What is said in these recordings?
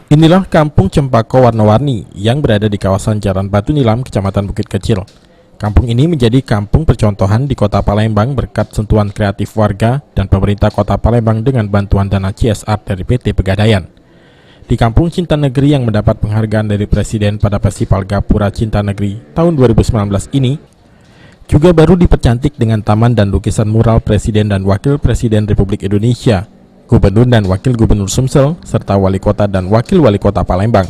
Inilah Kampung Cempako Warna-Warni yang berada di kawasan Jalan Batu Nilam, Kecamatan Bukit Kecil. Kampung ini menjadi kampung percontohan di Kota Palembang berkat sentuhan kreatif warga dan pemerintah Kota Palembang dengan bantuan dana CSR dari PT Pegadaian. Di Kampung Cinta Negeri yang mendapat penghargaan dari Presiden pada Festival Gapura Cinta Negeri tahun 2019 ini, juga baru dipercantik dengan taman dan lukisan mural Presiden dan Wakil Presiden Republik Indonesia, Gubernur dan Wakil Gubernur Sumsel, serta Wali Kota dan Wakil Wali Kota Palembang.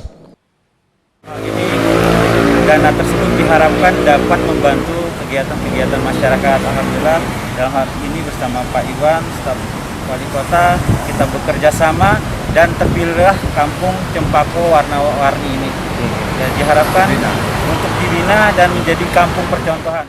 Ini dana tersebut diharapkan dapat membantu kegiatan-kegiatan masyarakat. Alhamdulillah dalam hal ini bersama Pak Iwan, staf Wali Kota, kita bekerja sama dan terpilihlah Kampung Cempako Warna-Warni ini. Ya, diharapkan untuk dibina dan menjadi kampung percontohan.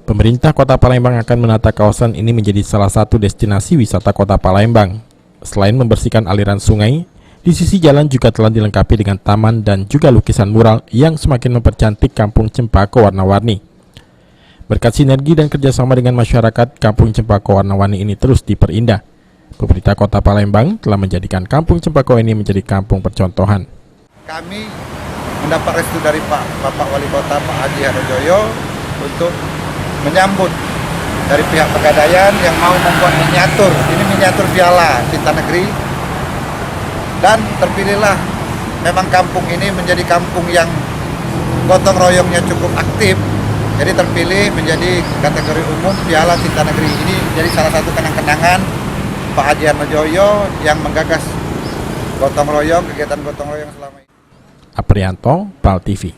Pemerintah Kota Palembang akan menata kawasan ini menjadi salah satu destinasi wisata Kota Palembang. Selain membersihkan aliran sungai, di sisi jalan juga telah dilengkapi dengan taman dan juga lukisan mural yang semakin mempercantik Kampung Cempako Warna-Warni. Berkat sinergi dan kerjasama dengan masyarakat, Kampung Cempako Warna-Warni ini terus diperindah. Pemerintah Kota Palembang telah menjadikan Kampung Cempako ini menjadi kampung percontohan. Kami mendapat restu dari Bapak Wali Kota Pak Haji Harjoyo untuk menyambut dari pihak Pegadaian yang mau membuat miniatur. Ini miniatur Piala Cinta Negeri. Dan terpilihlah memang kampung ini menjadi kampung yang gotong royongnya cukup aktif. Jadi terpilih menjadi kategori umum Piala Cinta Negeri. Ini jadi salah satu kenang-kenangan Pak Haji Harjoyo yang menggagas gotong royong, kegiatan gotong royong selama ini. Aprianto, PAL TV.